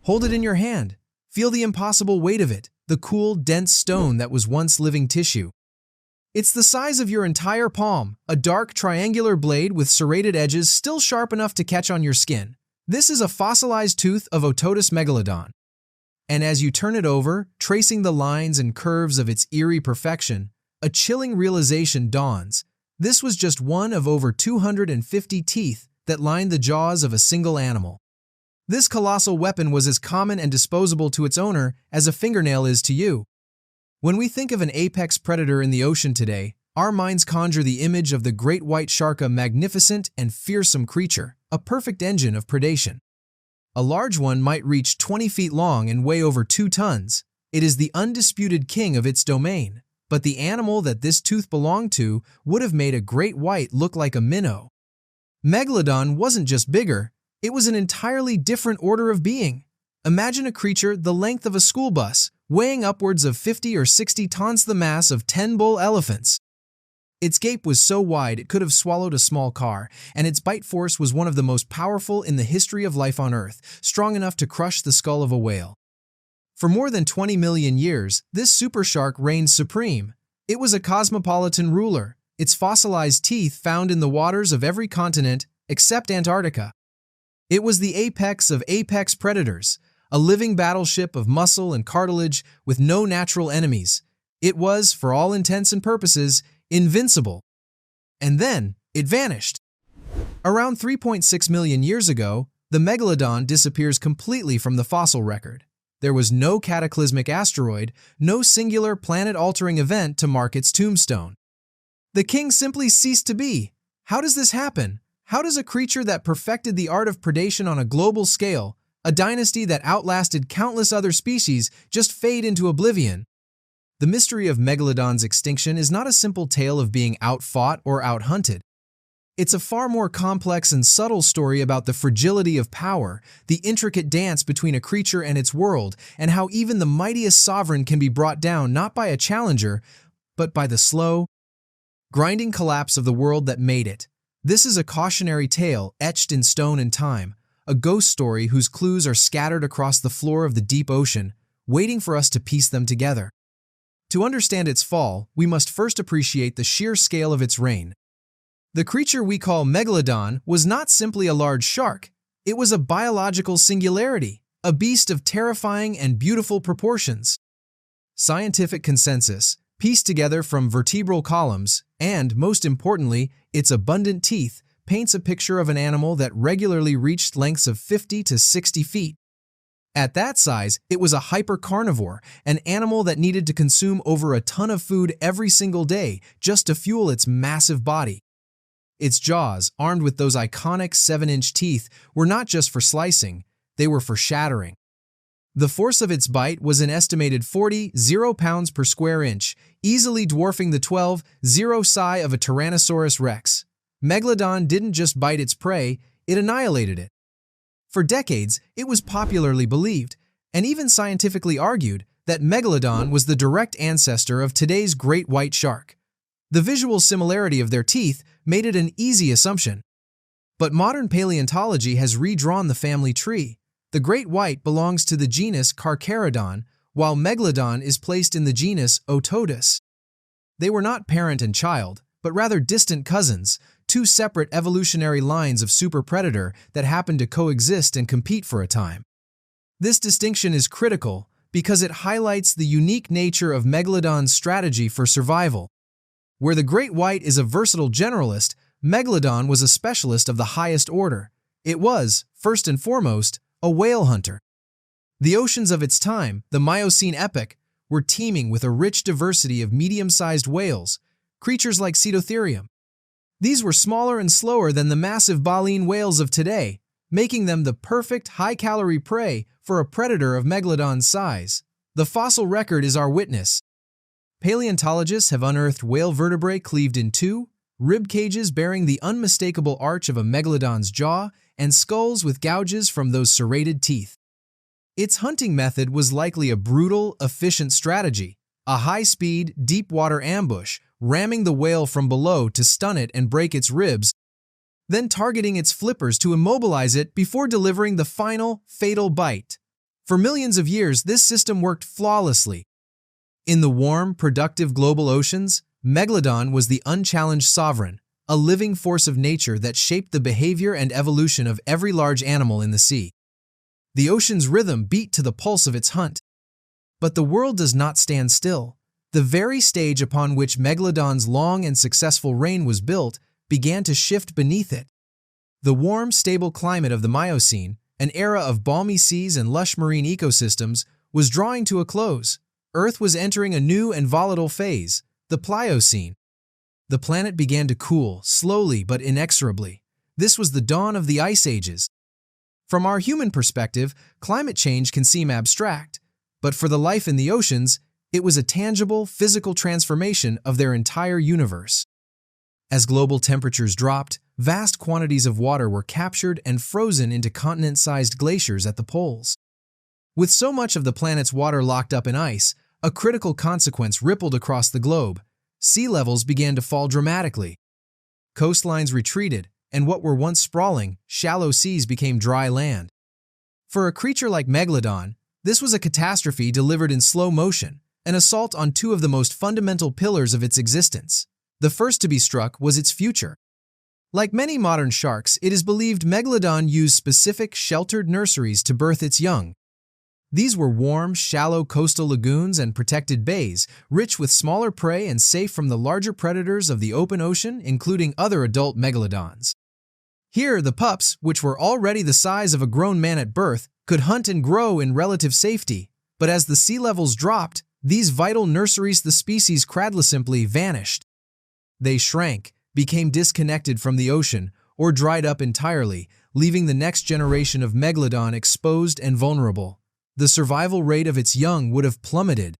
Hold it in your hand. Feel the impossible weight of it, the cool, dense stone that was once living tissue. It's the size of your entire palm, a dark, triangular blade with serrated edges still sharp enough to catch on your skin. This is a fossilized tooth of Otodus megalodon. And as you turn it over, tracing the lines and curves of its eerie perfection, a chilling realization dawns. This was just one of over 250 teeth that lined the jaws of a single animal. This colossal weapon was as common and disposable to its owner as a fingernail is to you. When we think of an apex predator in the ocean today, our minds conjure the image of the great white shark, a magnificent and fearsome creature, a perfect engine of predation. A large one might reach 20 feet long and weigh over 2 tons. It is the undisputed king of its domain. But the animal that this tooth belonged to would have made a great white look like a minnow. Megalodon wasn't just bigger, it was an entirely different order of being. Imagine a creature the length of a school bus, weighing upwards of 50 or 60 tons, the mass of 10 bull elephants. Its gape was so wide it could have swallowed a small car, and its bite force was one of the most powerful in the history of life on Earth, strong enough to crush the skull of a whale. For more than 20 million years, this super shark reigned supreme. It was a cosmopolitan ruler, its fossilized teeth found in the waters of every continent except Antarctica. It was the apex of apex predators, a living battleship of muscle and cartilage with no natural enemies. It was, for all intents and purposes, invincible. And then, it vanished. Around 3.6 million years ago, the Megalodon disappears completely from the fossil record. There was no cataclysmic asteroid, no singular planet-altering event to mark its tombstone. The king simply ceased to be. How does this happen? How does a creature that perfected the art of predation on a global scale, a dynasty that outlasted countless other species, just fade into oblivion? The mystery of Megalodon's extinction is not a simple tale of being outfought or outhunted. It's a far more complex and subtle story about the fragility of power, the intricate dance between a creature and its world, and how even the mightiest sovereign can be brought down not by a challenger, but by the slow, grinding collapse of the world that made it. This is a cautionary tale etched in stone and time, a ghost story whose clues are scattered across the floor of the deep ocean, waiting for us to piece them together. To understand its fall, we must first appreciate the sheer scale of its reign. The creature we call Megalodon was not simply a large shark. It was a biological singularity, a beast of terrifying and beautiful proportions. Scientific consensus, pieced together from vertebral columns, and, most importantly, its abundant teeth, paints a picture of an animal that regularly reached lengths of 50 to 60 feet. At that size, it was a hypercarnivore, an animal that needed to consume over a ton of food every single day just to fuel its massive body. Its jaws, armed with those iconic 7-inch teeth, were not just for slicing, they were for shattering. The force of its bite was an estimated 40 pounds per square inch, easily dwarfing the 12 psi of a Tyrannosaurus rex. Megalodon didn't just bite its prey, it annihilated it. For decades, it was popularly believed, and even scientifically argued, that Megalodon was the direct ancestor of today's great white shark. The visual similarity of their teeth made it an easy assumption. But modern paleontology has redrawn the family tree. The great white belongs to the genus Carcharodon, while Megalodon is placed in the genus Otodus. They were not parent and child, but rather distant cousins, two separate evolutionary lines of superpredator that happened to coexist and compete for a time. This distinction is critical because it highlights the unique nature of Megalodon's strategy for survival. Where the great white is a versatile generalist, Megalodon was a specialist of the highest order. It was, first and foremost, a whale hunter. The oceans of its time, the Miocene epoch, were teeming with a rich diversity of medium-sized whales, creatures like Cetotherium. These were smaller and slower than the massive baleen whales of today, making them the perfect high-calorie prey for a predator of Megalodon's size. The fossil record is our witness. Paleontologists have unearthed whale vertebrae cleaved in two, rib cages bearing the unmistakable arch of a Megalodon's jaw, and skulls with gouges from those serrated teeth. Its hunting method was likely a brutal, efficient strategy, a high-speed, deep-water ambush, ramming the whale from below to stun it and break its ribs, then targeting its flippers to immobilize it before delivering the final, fatal bite. For millions of years, this system worked flawlessly. In the warm, productive global oceans, Megalodon was the unchallenged sovereign, a living force of nature that shaped the behavior and evolution of every large animal in the sea. The ocean's rhythm beat to the pulse of its hunt. But the world does not stand still. The very stage upon which Megalodon's long and successful reign was built began to shift beneath it. The warm, stable climate of the Miocene, an era of balmy seas and lush marine ecosystems, was drawing to a close. Earth was entering a new and volatile phase, the Pliocene. The planet began to cool, slowly but inexorably. This was the dawn of the ice ages. From our human perspective, climate change can seem abstract, but for the life in the oceans, it was a tangible, physical transformation of their entire universe. As global temperatures dropped, vast quantities of water were captured and frozen into continent-sized glaciers at the poles. With so much of the planet's water locked up in ice, a critical consequence rippled across the globe. Sea levels began to fall dramatically. Coastlines retreated, and what were once sprawling, shallow seas became dry land. For a creature like Megalodon, this was a catastrophe delivered in slow motion, an assault on two of the most fundamental pillars of its existence. The first to be struck was its future. Like many modern sharks, it is believed Megalodon used specific, sheltered nurseries to birth its young. These were warm, shallow coastal lagoons and protected bays, rich with smaller prey and safe from the larger predators of the open ocean, including other adult megalodons. Here, the pups, which were already the size of a grown man at birth, could hunt and grow in relative safety. But as the sea levels dropped, these vital nurseries the species simply vanished. They shrank, became disconnected from the ocean, or dried up entirely, leaving the next generation of Megalodon exposed and vulnerable. The survival rate of its young would have plummeted.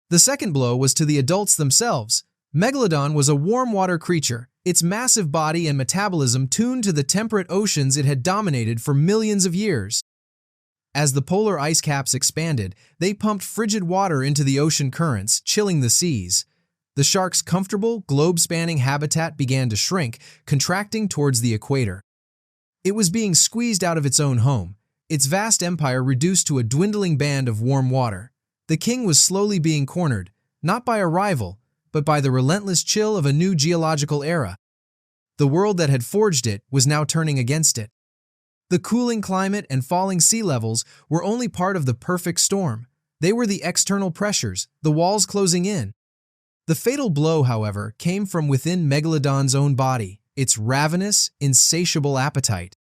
The second blow was to the adults themselves. Megalodon was a warm-water creature, its massive body and metabolism tuned to the temperate oceans it had dominated for millions of years. As the polar ice caps expanded, they pumped frigid water into the ocean currents, chilling the seas. The shark's comfortable, globe-spanning habitat began to shrink, contracting towards the equator. It was being squeezed out of its own home, its vast empire reduced to a dwindling band of warm water. The king was slowly being cornered, not by a rival, but by the relentless chill of a new geological era. The world that had forged it was now turning against it. The cooling climate and falling sea levels were only part of the perfect storm. They were the external pressures, the walls closing in. The fatal blow, however, came from within Megalodon's own body, its ravenous, insatiable appetite.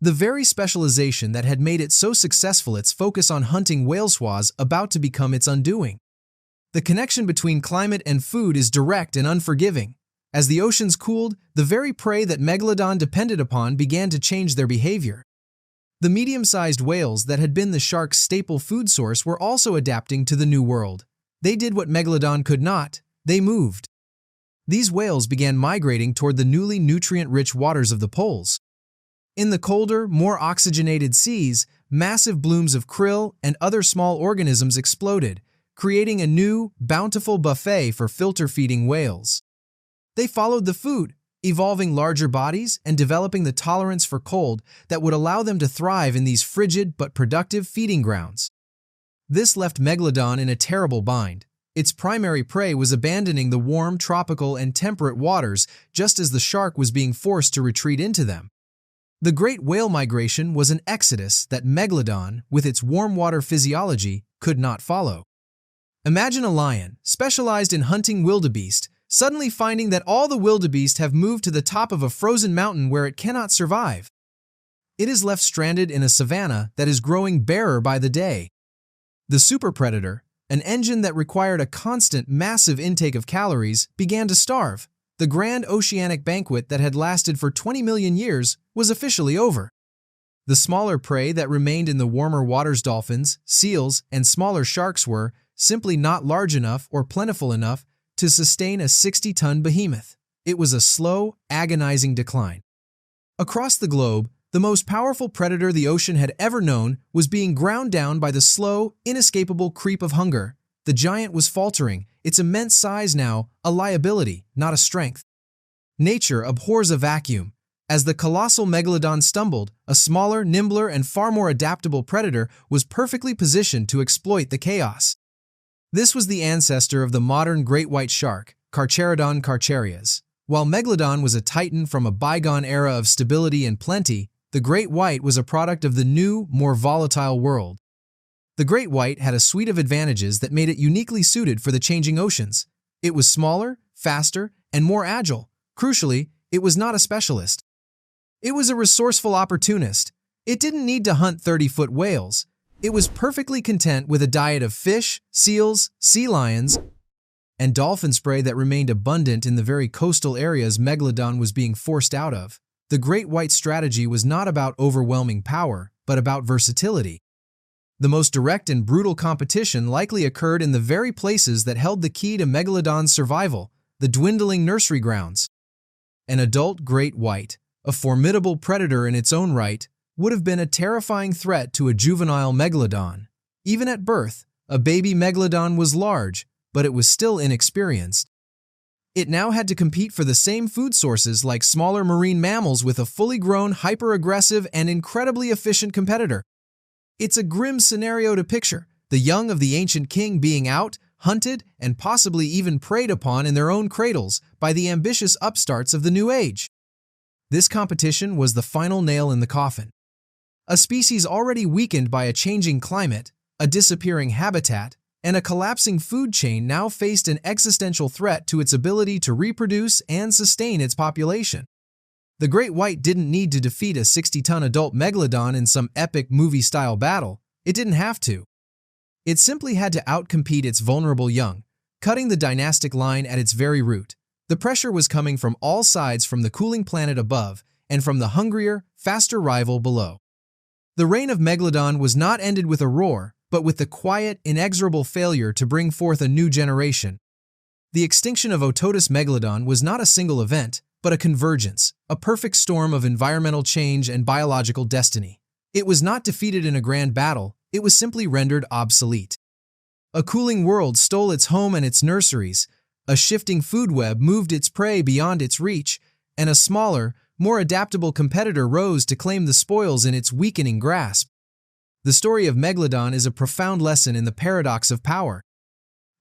The very specialization that had made it so successful, its focus on hunting whales, was about to become its undoing. The connection between climate and food is direct and unforgiving. As the oceans cooled, the very prey that Megalodon depended upon began to change their behavior. The medium-sized whales that had been the shark's staple food source were also adapting to the new world. They did what Megalodon could not. They moved. These whales began migrating toward the newly nutrient-rich waters of the poles. In the colder, more oxygenated seas, massive blooms of krill and other small organisms exploded, creating a new, bountiful buffet for filter-feeding whales. They followed the food, evolving larger bodies and developing the tolerance for cold that would allow them to thrive in these frigid but productive feeding grounds. This left Megalodon in a terrible bind. Its primary prey was abandoning the warm, tropical, and temperate waters just as the shark was being forced to retreat into them. The great whale migration was an exodus that Megalodon, with its warm-water physiology, could not follow. Imagine a lion, specialized in hunting wildebeest, suddenly finding that all the wildebeest have moved to the top of a frozen mountain where it cannot survive. It is left stranded in a savanna that is growing barer by the day. The superpredator, an engine that required a constant, massive intake of calories, began to starve. The grand oceanic banquet that had lasted for 20 million years was officially over. The smaller prey that remained in the warmer waters, dolphins, seals, and smaller sharks, were simply not large enough or plentiful enough to sustain a 60-ton behemoth. It was a slow, agonizing decline. Across the globe, the most powerful predator the ocean had ever known was being ground down by the slow, inescapable creep of hunger. The giant was faltering, its immense size now a liability, not a strength. Nature abhors a vacuum. As the colossal Megalodon stumbled, a smaller, nimbler, and far more adaptable predator was perfectly positioned to exploit the chaos. This was the ancestor of the modern great white shark, Carcharodon carcharias. While Megalodon was a titan from a bygone era of stability and plenty, the great white was a product of the new, more volatile world. The great white had a suite of advantages that made it uniquely suited for the changing oceans. It was smaller, faster, and more agile. Crucially, it was not a specialist. It was a resourceful opportunist. It didn't need to hunt 30-foot whales. It was perfectly content with a diet of fish, seals, sea lions, and dolphin spray that remained abundant in the very coastal areas Megalodon was being forced out of. The great white strategy was not about overwhelming power, but about versatility. The most direct and brutal competition likely occurred in the very places that held the key to Megalodon's survival, the dwindling nursery grounds. An adult great white, a formidable predator in its own right, would have been a terrifying threat to a juvenile Megalodon. Even at birth, a baby Megalodon was large, but it was still inexperienced. It now had to compete for the same food sources like smaller marine mammals with a fully grown, hyper-aggressive, and incredibly efficient competitor. It's a grim scenario to picture, the young of the ancient king being out, hunted, and possibly even preyed upon in their own cradles by the ambitious upstarts of the new age. This competition was the final nail in the coffin. A species already weakened by a changing climate, a disappearing habitat, and a collapsing food chain now faced an existential threat to its ability to reproduce and sustain its population. The great white didn't need to defeat a 60-ton adult Megalodon in some epic movie-style battle. It didn't have to. It simply had to outcompete its vulnerable young, cutting the dynastic line at its very root. The pressure was coming from all sides, from the cooling planet above and from the hungrier, faster rival below. The reign of Megalodon was not ended with a roar, but with the quiet, inexorable failure to bring forth a new generation. The extinction of Otodus Megalodon was not a single event, but a convergence, a perfect storm of environmental change and biological destiny. It was not defeated in a grand battle, it was simply rendered obsolete. A cooling world stole its home and its nurseries, a shifting food web moved its prey beyond its reach, and a smaller, more adaptable competitor rose to claim the spoils in its weakening grasp. The story of Megalodon is a profound lesson in the paradox of power.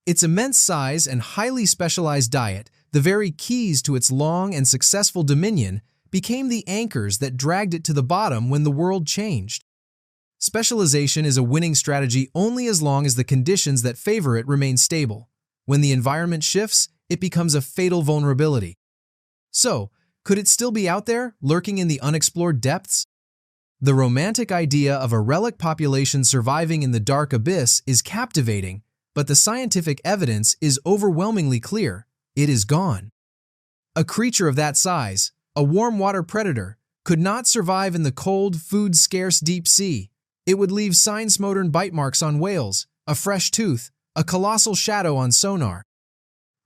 Its immense size and highly specialized diet, the very keys to its long and successful dominion, became the anchors that dragged it to the bottom when the world changed. Specialization is a winning strategy only as long as the conditions that favor it remain stable. When the environment shifts, it becomes a fatal vulnerability. So, could it still be out there, lurking in the unexplored depths? The romantic idea of a relic population surviving in the dark abyss is captivating, but the scientific evidence is overwhelmingly clear. It is gone. A creature of that size, a warm water predator, could not survive in the cold, food-scarce deep sea. It would leave sign-smothered bite marks on whales, a fresh tooth, a colossal shadow on sonar.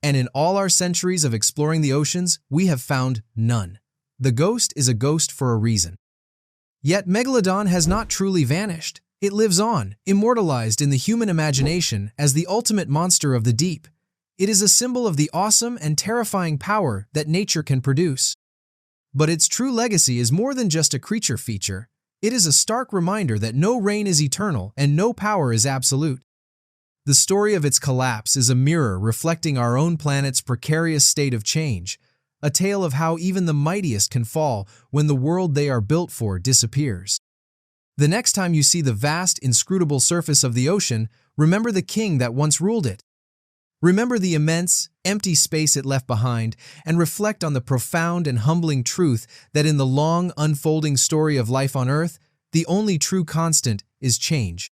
And in all our centuries of exploring the oceans, we have found none. The ghost is a ghost for a reason. Yet Megalodon has not truly vanished. It lives on, immortalized in the human imagination as the ultimate monster of the deep. It is a symbol of the awesome and terrifying power that nature can produce. But its true legacy is more than just a creature feature. It is a stark reminder that no reign is eternal and no power is absolute. The story of its collapse is a mirror reflecting our own planet's precarious state of change, a tale of how even the mightiest can fall when the world they are built for disappears. The next time you see the vast, inscrutable surface of the ocean, remember the king that once ruled it. Remember the immense, empty space it left behind, and reflect on the profound and humbling truth that in the long, unfolding story of life on Earth, the only true constant is change.